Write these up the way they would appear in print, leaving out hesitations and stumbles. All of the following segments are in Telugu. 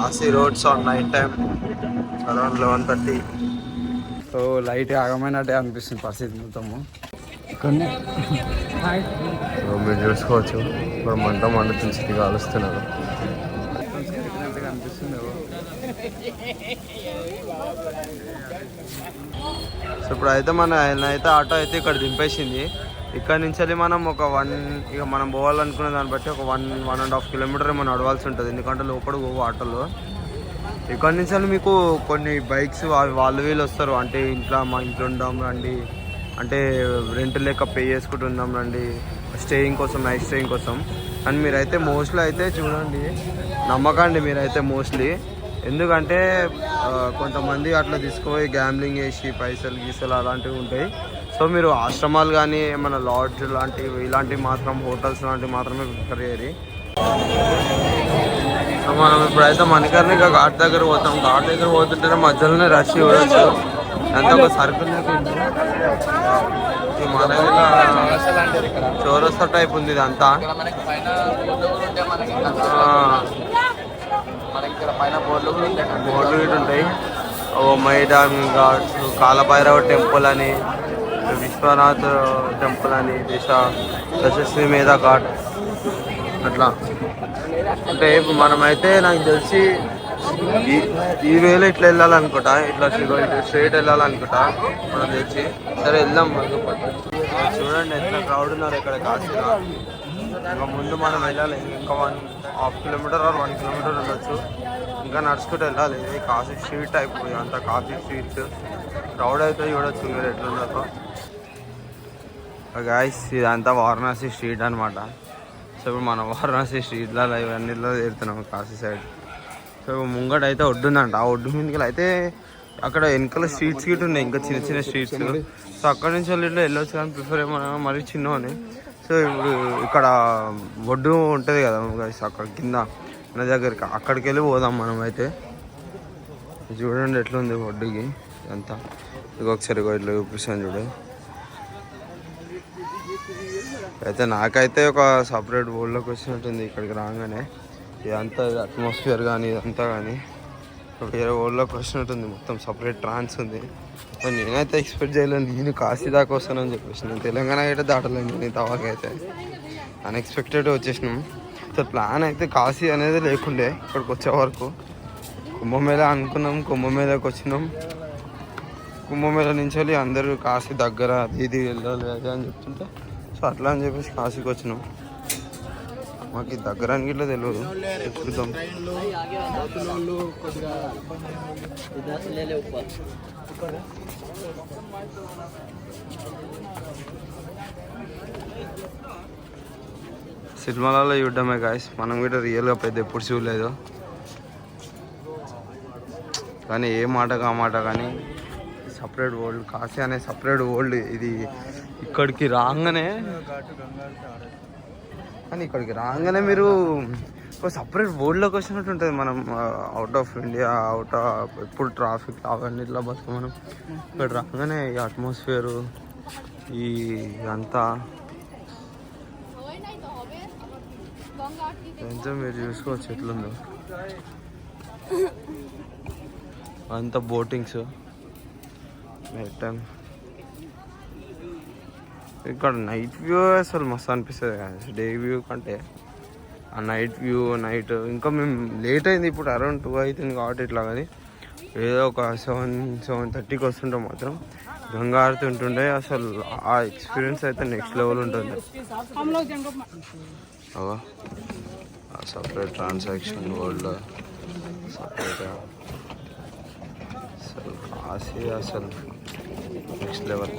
Kashi roads on night time around 11:30. So light ఆగమైనట్టే అనిపిస్తుంది పరిస్థితి మొత్తము. కొన్ని మీరు చూసుకోవచ్చు ఇప్పుడు మంట మండుతుంది, సిటీ కాలుస్తున్నారు. అనిపిస్తుంది. సో ఇప్పుడు అయితే అయితే ఆటో అయితే ఇక్కడ దింపేసింది. ఇక్కడ నుంచి మనం ఒక ఇక మనం పోవాలనుకునే దాన్ని బట్టి ఒక 1.5 కిలోమీటర్ మనం నడవాల్సి ఉంటుంది, ఎందుకంటే లోపల పోవు ఆటోలో. ఇక్కడ నుంచి మీకు కొన్ని బైక్స్ వాళ్ళు వీళ్ళు వస్తారు, అంటే మా ఇంట్లో ఉందాం రండి, అంటే రెంట్ లెక్క పే చేసుకుంటూ ఉందాం రండి, స్టేయింగ్ కోసం, నైట్ స్టేయింగ్ కోసం. అండ్ మీరైతే మోస్ట్లీ అయితే చూడండి, నమ్మకండి మీరైతే మోస్ట్లీ, ఎందుకంటే కొంతమంది అట్లా తీసుకుపోయి గ్యాంబ్లింగ్ చేసి పైసలు గీసలు అలాంటివి ఉంటాయి. సో మీరు ఆశ్రమాలు కానీ ఏమైనా లాడ్జ్ లాంటివి ఇలాంటివి మాత్రం, హోటల్స్ లాంటివి మాత్రమే ప్రిఫర్ చేయాలి. సో మనం ఇప్పుడైతే మణికర్ణిక ఘాట్ దగ్గర పోతాం. ఘాట్ దగ్గర పోతుంటేనే మధ్యలోనే రష్ చూడవచ్చు. అంత ఒక సర్కిల్ మన చౌరస్తా టైప్ ఉంది ఇదంతా. బోర్డులు ఇటు ఉంటాయి. మైదాన్ ఘాట్స్, కాలభైరవ టెంపుల్ అని, విశ్వనాథ్ టెంపుల్ అని, దశశ్రీమేధ ఘాట్ అట్లా. అంటే మనమైతే నాకు తెలిసి ఈ వేలో ఇట్లా వెళ్ళాలనుకుంటా, ఇట్లా స్ట్రైట్ వెళ్ళాలనుకుంటా మనకు తెలిసి. సరే వెళ్దాం. చూడండి ఎంత క్రౌడ్ ఉన్నారు ఇక్కడ కాశీలో. ఇంకా ముందు మనం వెళ్ళాలి, ఇంకా 1.5 కిలోమీటర్ ఆర్ 1 కిలోమీటర్ ఉండొచ్చు. ఇంకా నడుచుకుంటూ వెళ్ళాలి. ఇది కాశీ స్ట్రీట్ అయిపోయి అంత కాశీ స్ట్రీట్స్ క్రౌడ్ అయితే చూడొచ్చు మీరు ఎట్లుందో. గాయస్ ఇదంతా వారణాసి స్ట్రీట్ అనమాట. సో ఇప్పుడు మనం వారణాసి స్ట్రీట్లో ఇవన్నీలో తిరుగుతున్నాం కాశీ సైడ్. సో ముంగట అయితే ఒడ్డు ఉందంట. ఆ ఒడ్డు మీదకి అయితే అక్కడ వెనకాల స్ట్రీట్స్ గిట్ ఉన్నాయి, ఇంకా చిన్న చిన్న స్ట్రీట్స్. సో అక్కడ నుంచి ఇట్లా వెళ్ళొచ్చు, కానీ ప్రిఫర్ ఏమో మరీ చిన్నవని. సో ఇప్పుడు ఇక్కడ ఒడ్డు ఉంటుంది కదా అక్కడ కింద మన దగ్గరికి, అక్కడికి వెళ్ళి పోదాం మనం అయితే. చూడండి ఎట్లుంది ఒడ్డుకి అంతా. ఇక ఒకసారి ఇట్లా చూపిస్తాను చూడు. అయితే నాకైతే ఒక సపరేట్ వరల్డ్లోకి వచ్చినట్టుంది ఇక్కడికి రాగానే. ఇదంతా అట్మాస్ఫియర్ కానీ ఇదంతా కానీ వేరే వరల్డ్లోకి వచ్చినట్టుంది. మొత్తం సపరేట్ ట్రాన్స్ ఉంది. నేనైతే ఎక్స్పెక్ట్ చేయలేను నేను కాశీ దాకా వస్తానని చెప్పేసి. నేను తెలంగాణ అయితే దాటలేను నేను తవాకైతే. అన్ఎక్స్పెక్టెడ్ వచ్చేసినాం. సో ప్లాన్ అయితే కాశీ అనేది లేకుండే ఇక్కడికి వచ్చే వరకు. కుంభమేళ అనుకున్నాం, కుంభమేళకి వచ్చినాం. కుంభమేళ నుంచి వెళ్ళి అందరూ కాశీ దగ్గర ఇది వెళ్ళాలి అది అని చెప్తుంటే, సో అట్లా అని చెప్పేసి కాశీకి వచ్చినాం. మాకు దగ్గర అని ఇట్లా తెలియదు, చూద్దాం. సినిమాలలో చూడడమే గాయస్, మనం కూడా రియల్గా పెద్ద ఎప్పుడు చూడలేదు. కానీ ఏ మాటగా ఆ మాట కానీ సపరేట్ వరల్డ్, కాశీ అనే సపరేట్ వరల్డ్. ఇది ఇక్కడికి రాగానే మీరు ఒక సపరేట్ వరల్డ్లోకి వచ్చినట్టు ఉంటుంది. మనం అవుట్ ఆఫ్ ఇండియా, ఎప్పుడు ట్రాఫిక్ అవన్నీ ఇట్లా బతుకు మనం ఇక్కడ రాగానే ఈ అట్మాస్ఫియరు ఈ అంతా ఎంత మీరు చూసుకోవచ్చు ఎట్లుందో. అంతా బోటింగ్స్ నైట్ టైం. ఇక్కడ నైట్ వ్యూ అసలు మస్తు అనిపిస్తుంది కదా డే వ్యూ కంటే. ఆ నైట్ వ్యూ నైట్ ఇంకా మేము లేట్ అయింది, ఇప్పుడు అరౌండ్ 2 అవుతుంది కాబట్టి ఇట్లా. కానీ ఏదో ఒక 7-7:30కి వస్తుంటే మాత్రం గంగా ఆరతి ఉంటుండే. అసలు ఆ ఎక్స్పీరియన్స్ అయితే నెక్స్ట్ లెవెల్ ఉంటుంది. Separate transaction world separate. అసలు కాశీ అసలు నెక్స్ట్ లెవెల్.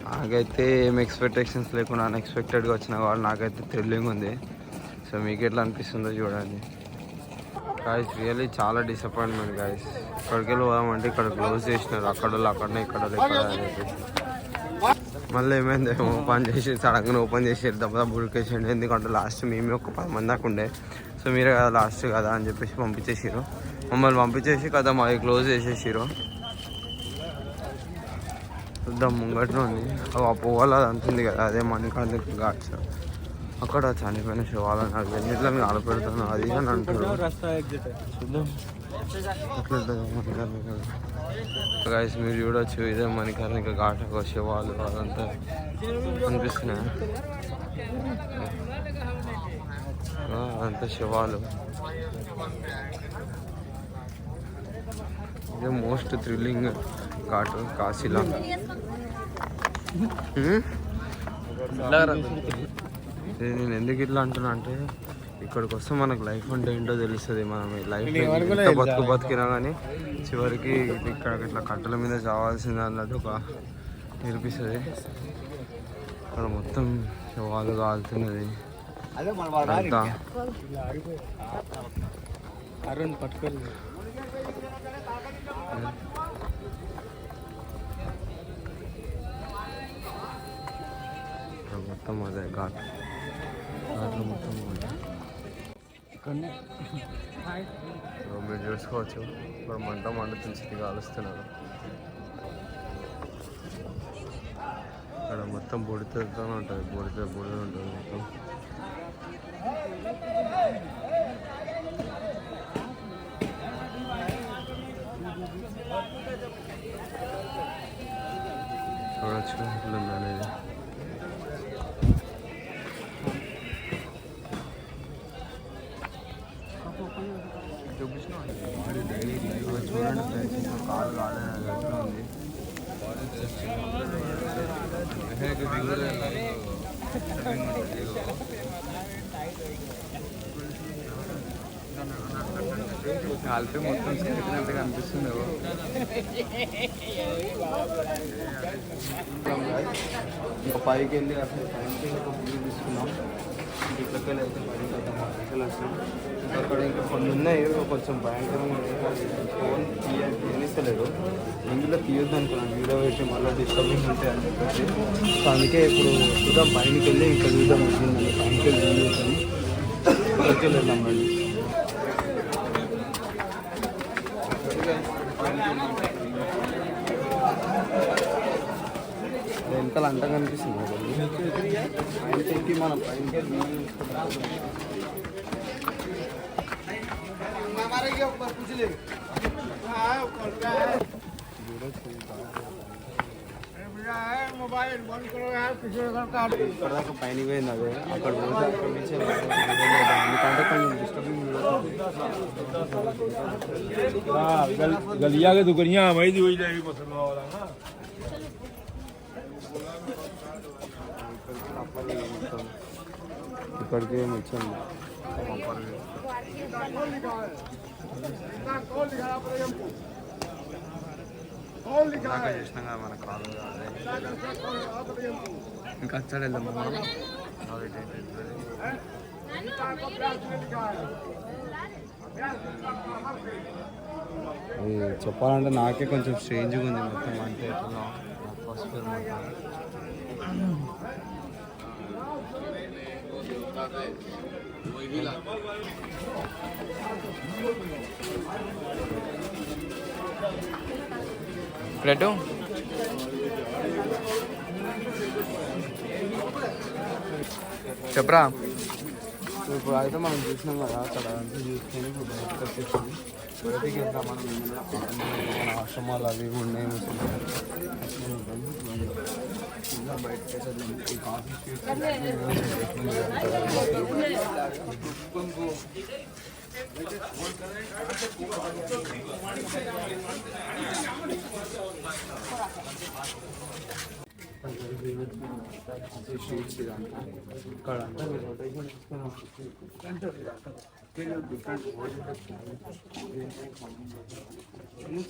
నాకైతే ఏం ఎక్స్పెక్టేషన్స్ లేకుండా అన్ఎక్స్పెక్టెడ్గా వచ్చిన వాళ్ళు నాకైతే థ్రిల్లింగ్ ఉంది. సో మీకు ఎట్లా అనిపిస్తుందో చూడండి గాయస్. రియల్లీ చాలా డిసప్పాయింట్మెంట్ గాయస్. ఇక్కడికి వెళ్ళి పోదామంటే ఇక్కడ క్లోజ్ చేసినారు, అక్కడ అక్కడనే ఇక్కడ అని చెప్పేసి. మళ్ళీ ఏమైంది ఓపెన్ చేసి సడన్గా ఓపెన్ చేసేది దెబ్బ బుడికేసేయండి. ఎందుకంటే లాస్ట్ మేమే ఒక 10 మంది దాకా ఉండే. సో మీరే కదా లాస్ట్ కదా అని చెప్పేసి పంపించేసారు. మమ్మల్ని పంపించేసి కదా మాది క్లోజ్ చేసేసారు. చూద్దాం ముంగట్లో ఉంది ఆ పోవాలి అది అంతుంది కదా, అదే మణికర్ణిక ఘాట్స్. అక్కడ చనిపోయిన శవాలని నాకు ఎన్నిట్లో మీరు ఆడపెడతాను అది అని అంటారు. చూద్దాం గైస్ మీరు చూడొచ్చు, ఇదే మణికర్ణిక ఘాట్ ఒక శవాలు అదంతా అనిపిస్తున్నాయి. అదంతా శవాలు. ఇదే మోస్ట్ థ్రిల్లింగ్ ఘాట్ కాశీలో. నేను ఎందుకు ఇట్లా అంటున్నా అంటే ఇక్కడికి వస్తే మనకు లైఫ్ అంటే ఏంటో తెలుస్తుంది. మనం లైఫ్ ఎంత బతికినా కానీ చివరికి ఇక్కడ ఇట్లా కట్టెల మీద చావాల్సింది అన్నట్టు ఒక నిరూపిస్తుంది. ఇక్కడ మొత్తం శవాలు కాలుతున్నది అంతా. మొత్తం అదే ఘాట్ మొత్తం మీరు చూసుకోవచ్చు. ఇప్పుడు మంట మండుతుంది, కాలుస్తున్నారు. ఇక్కడ మొత్తం బుడితోనే ఉంటుంది, బుడిద ఉంటుంది మొత్తం. చూడొచ్చు ఎట్లుంది అనేది. చూడండి ఫ్రెండ్స్, కాలు కాలేదు ఎట్లా ఉంది. కాలిపి మొత్తం స్కెట్టినట్టుగా అనిపిస్తుంది. ఇంకా పైకి వెళ్ళి అసలు పైకి ఒక ఫుడ్ తీసుకున్నాం. ఇట్లకి వెళ్ళి అయితే పైకి వచ్చినాం. ఇంకా అక్కడ ఇంకా కొన్ని ఉన్నాయి కొంచెం భయంకరంగా ఫోన్ తీయనిస్తలేదు. ఇందులో తీయొద్దు అనుకున్నాను, వీడియో పెట్టి మళ్ళీ డిస్టర్బెన్స్ ఉంటాయి అని చెప్పేసి. సో అందుకే ఇప్పుడు చూద్దాం, పైనకి వెళ్ళి ఇంకా చూద్దాం వచ్చిందని పైనకి వెళ్ళి చూద్దాం. ఇక్కడికి వెళ్దాం రండి. వెనకాల అంట కనిపిస్తుంది పైనకి. మనం పైనకి ఇక్కడ దాకా పైన పోయింది అదే. అక్కడ పోతే అక్కడ నుంచి ఎందుకంటే కొంచెం డిస్టర్బింగ్. गलिया के दुकनिया वही दी हुई जाएगी पसंद वाला ना. ఇక్కడికి వచ్చాము. చేసినా మన కాలు ఇంకా అచ్చాడు వెళ్దాం. చెప్పాలంటే నాకే కొంచెం స్ట్రేంజ్గా ఉంది మొత్తం. అంటే ఎట్లా అట్మాస్ఫియర్ మొత్తం. प्लेटो చెప్పరా. ఇప్పుడు అయితే మనం చూసినాం కదా, అక్కడ అంతా చూసుకొని ఇప్పుడు బయటకు వచ్చేసింది. బయటికి వెళ్తాం మనం. మన ఆశ్రమాలు అవి ఉన్నాయి బయటకి ఈ కాఫీ స్ట్రీట్స్ ఇదంతా. ఇక్కడ అంతా మీరు రొటేషన్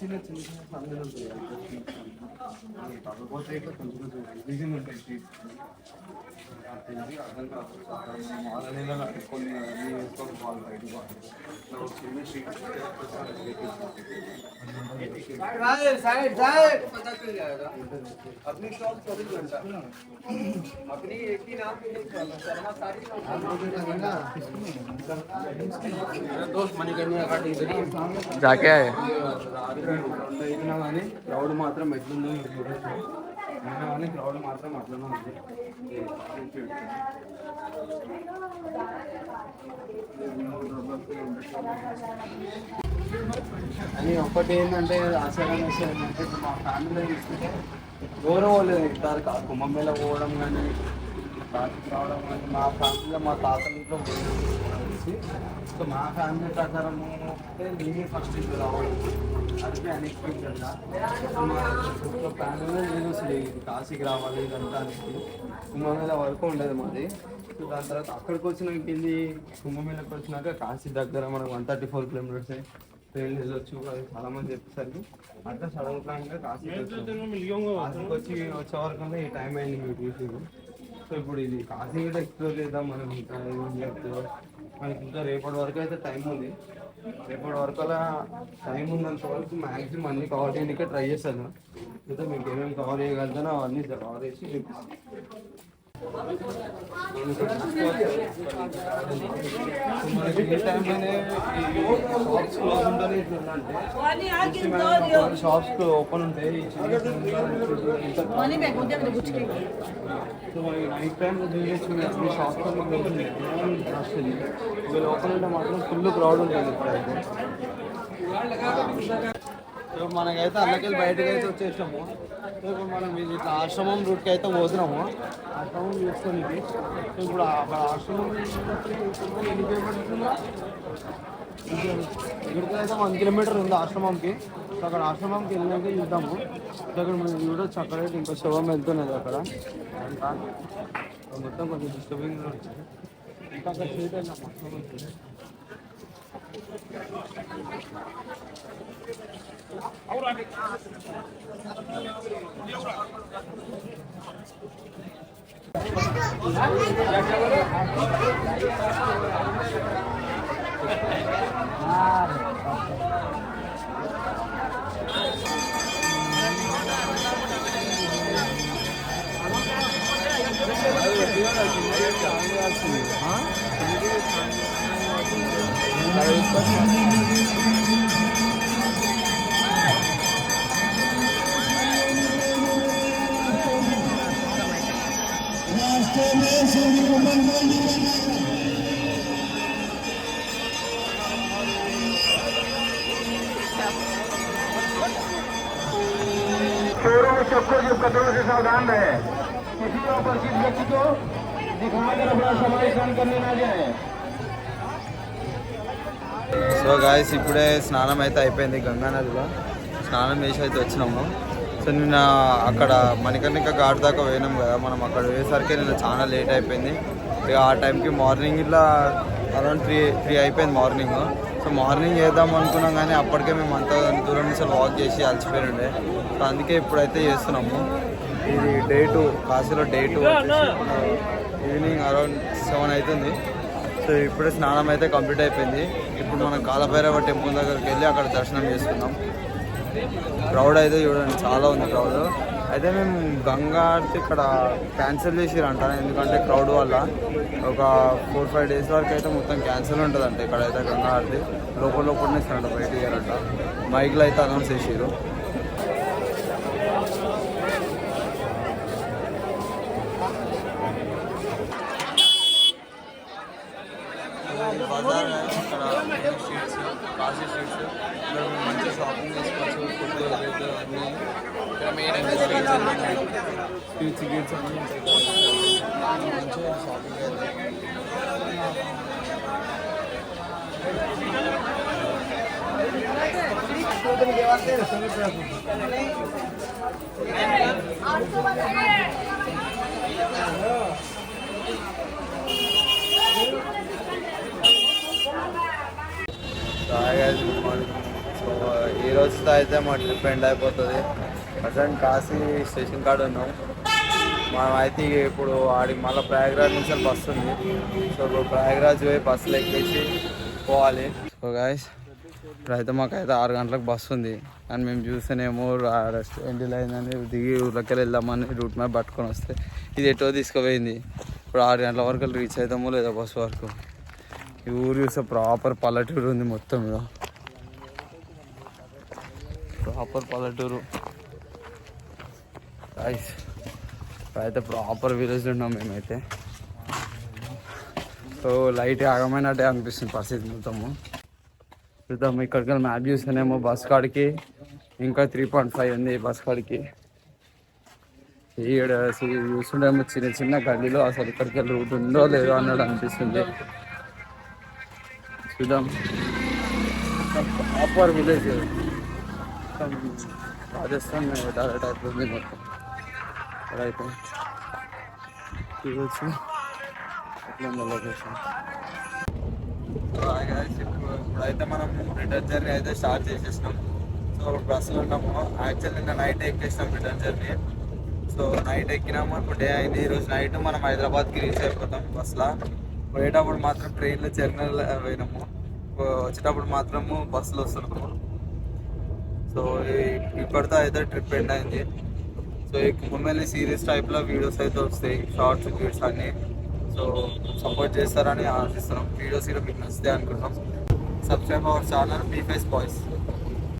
చిన్న సందులు ఉంటాయి. కాకపోతే ఇక్కడ కొంచెం రివిజన్ ఉంటాయి స్ట్రీట్స్. అర్థం కాదు కొన్ని వాళ్ళు బయటకు చిన్న స్ట్రీట్స్ अपनी शॉप 24 घंटा अपनी एक ही नाम पे शर्मा सारी दोस्त मणिकर्णिका घाट इधर ही जाके आए. ఇచ్చినా కానీ క్రౌడ్ మాత్రం ఎట్లుందో కానీ క్రౌడ్ మాత్రం అట్లనే ఉంది. అని ఒకటి ఏంటంటే ఆచారం ఏంటంటే మా ఫ్యామిలీలో తీసుకుంటే దూరం వాళ్ళు తింటారు కుంభమేళ పోవడం కానీ కార్తీక్ రావడం కానీ మా ఫ్యామిలీలో మా తాతల ఇంట్లో వచ్చి సో మా ఫ్యామిలీ ప్రకారం అంటే నేనే ఫస్ట్ ఇంట్లో రావడం అది అన్ఎక్స్పెక్టెడ్గా మా ఫ్యామిలీలో నేను అసలు ఇది కాశీకి రావాలి ఇదంతా అనేది కుంభమేళ వరకు ఉండేది మాది. దాని తర్వాత అక్కడికి వచ్చినాక ఏంది కుంభమేళకి వచ్చినాక కాశీ దగ్గర మనకు 134 కిలోమీటర్స్ ట్రైన్ వెళ్ళొచ్చు అది చాలా మంది చెప్పేసరికి అట్లా సడన్ ప్లాన్గా కాశీకి వచ్చి వచ్చే వరకు ఈ టైం అయింది మీరు చూసి. సో ఇప్పుడు ఇది కాశీ కూడా ఎక్స్ప్లోర్ చేద్దాం మనం ఇంకా మనకి ఇంకా రేపటి వరకు అయితే టైం ఉంది. రేపటి వరకు అలా టైం ఉన్నంత వరకు మ్యాక్సిమం అన్ని కవర్ చేయడానికి ట్రై చేస్తాను. అయితే మీకు ఏమేమి కవర్ చేయగలుగుతానో అవన్నీ కవర్ చేసి చూపిస్తాను. మనకి ఏ టైంలోనే షాప్స్ క్లోజ్ ఉంటుంది ఇట్లా షాప్స్ ఓపెన్ ఉంటాయి. సో మనకి నైట్ టైంలో చూసేసి షాప్స్ క్లోజ్ ఉంటాయి. వీళ్ళు ఓపెన్ ఉంటే మాత్రం ఫుల్ క్రౌడ్ ఉంటుంది ఇప్పుడైతే. సో మనకైతే అల్లకెళ్ళి బయటకు అయితే వచ్చేసాము. సో ఇప్పుడు మనం ఇది ఇట్లా ఆశ్రమం రూట్కి అయితే పోతున్నాము. ఆశ్రమం చూస్తాం ఇది. సో ఇప్పుడు అక్కడ ఆశ్రమం ఎన్ని కిలోమీటర్స్ ఉందా? ఇక్కడికి అయితే 1 కిలోమీటర్ ఉంది ఆశ్రమంకి. సో అక్కడ ఆశ్రమంకి వెళ్ళినాక చూద్దాము. సో అక్కడ మనం చూడొచ్చు అక్కడైతే ఇంకో శవం వెళ్తున్నది అక్కడ అంతా మొత్తం కొంచెం డిస్టర్బింగ్ వచ్చింది. ఇంకా అక్కడ సీట్ వెళ్ళాం మొత్తం. सबको जो कदमों से सावधान रहे, किसी अपरिचित व्यक्ति को दिखाकर अपना समय स्नान करने ना जाए. సో గాయస్ ఇప్పుడే స్నానం అయితే అయిపోయింది. గంగా నదిలో స్నానం చేసి అయితే వచ్చినాము. సో నిన్న అక్కడ మణికర్ణిక ఘాట్ దాకా పోయినాం కదా మనం. అక్కడ పోయేసరికి నిన్న చాలా లేట్ అయిపోయింది. ఇక ఆ టైంకి మార్నింగ్ ఇట్లా అరౌండ్ 3 అయిపోయింది మార్నింగ్. సో మార్నింగ్ చేద్దాం అనుకున్నాం కానీ అప్పటికే మేము అంత దూరం నుంచి వాక్ చేసి అలసిపోయి ఉండే. సో అందుకే ఇప్పుడైతే చేస్తున్నాము. ఇది డే 2 కాశీలో డే 2 ఈవినింగ్ అరౌండ్ 7 అవుతుంది. సో ఇప్పుడే స్నానం అయితే కంప్లీట్ అయిపోయింది. ఇప్పుడు మనం కాలభైరవ టెంపుల్ దగ్గరికి వెళ్ళి అక్కడ దర్శనం చేసుకుందాం. క్రౌడ్ అయితే చూడండి చాలా ఉంది క్రౌడ్. అయితే మేము గంగా ఆర్తి ఇక్కడ క్యాన్సిల్ చేసిరంట. ఎందుకంటే క్రౌడ్ వల్ల ఒక 4-5 డేస్ వరకు అయితే మొత్తం క్యాన్సిల్ ఉంటుందంట. ఇక్కడైతే గంగా ఆర్తి లోపలనే ఇస్తారంట, బయట ఇయ్యారంట. మైక్లో అయితే అనౌన్స్ చేసారు. బజార్ ఇక్కడ స్ట్రీట్స్ కాశీ స్ట్రీట్స్ ఇక్కడ మేము మంచిగా షాపింగ్ చేసుకోవచ్చు. ఫుడ్ అన్నీ ఇక్కడ మెయిన్ అంటే స్వీట్స్ గిట్స్ అన్నీ ఉంటాయి. మంచిగా షాపింగ్ అయితే సో ఈ రోజుతో అయితే మా ట్రిప్ ఎండ్ అయిపోతుంది. ప్రజెంట్ కాశీ స్టేషన్ కాడ ఉన్నాం. మనం అయితే ఇప్పుడు ఆడికి మళ్ళీ ప్రయాగరాజ్ నుంచి బస్సు ఉంది. సో ఇప్పుడు ప్రయాగరాజ్ పోయి బస్సులు ఎక్కేసి పోవాలి. సో గాయస్ ఇప్పుడైతే మాకైతే 6 గంటలకు బస్సు ఉంది. కానీ మేము చూస్తేనేమో రెస్టారెంట్లో అయిందని దిగి ఊర్లోకి వెళ్దామని రూట్ మ్యాప్ పట్టుకొని వస్తే ఇది ఎటో తీసుకుపోయింది. ఇప్పుడు 6 గంటల వరకు రీచ్ అవుతామో లేదా బస్సు వరకు. ఈ ఊరు చూస్తే ప్రాపర్ పల్లెటూరు ఉంది మొత్తం. మీద ప్రాపర్ పల్లెటూరు. గాయస్ అయితే ప్రాపర్ విలేజ్లో ఉన్నాం మేమైతే. సో లైట్ ఆగమైనట్టే అనిపిస్తుంది పరిస్థితి మొత్తము. చూద్దాం ఇక్కడికి వెళ్ళి మ్యాప్ చూస్తేనేమో బస్ కాడికి ఇంకా 3.5 ఉంది బస్ కాడికి. ఈడ చూస్తుండేమో చిన్న చిన్న గల్లీలో అసలు ఇక్కడికి వెళ్ళి రూట్ ఉందో లేదో అన్నట్టు అనిపిస్తుంది. చూద్దాం ప్రాపర్ విలేజ్ రాజస్థాన్ టైప్ ఉంది మొత్తం. అక్కడైతే చూడవచ్చు లొకేషన్. ఇప్పుడైతే మనం రిటర్న్ జర్నీ అయితే స్టార్ట్ చేసేసినాం. సో బస్సులో ఉన్నాము. యాక్చువల్లీ నిన్న నైట్ ఎక్కేసినాం రిటర్న్ జర్నీ. సో నైట్ ఎక్కినాము. ఇప్పుడు డే అయింది. ఈరోజు నైట్ మనం హైదరాబాద్కి రీచ్ అయిపోతాం బస్సులో. పోయేటప్పుడు మాత్రం ట్రైన్లో జర్నల్ పోయినాము, వచ్చేటప్పుడు మాత్రము బస్సులో వస్తున్నాము. సో ఇప్పటితో అయితే ట్రిప్ ఎండ్ అయింది. సో మమ్మల్ని సీరియస్ టైప్లో వీడియోస్ అయితే వస్తాయి, షార్ట్స్ వీడియోస్ అన్నీ. సో సపోర్ట్ చేస్తారని ఆశిస్తున్నాం. వీడియోస్ కూడా మీకు నచ్చితే అనుకుంటాం. Subscribe our channel be face boys.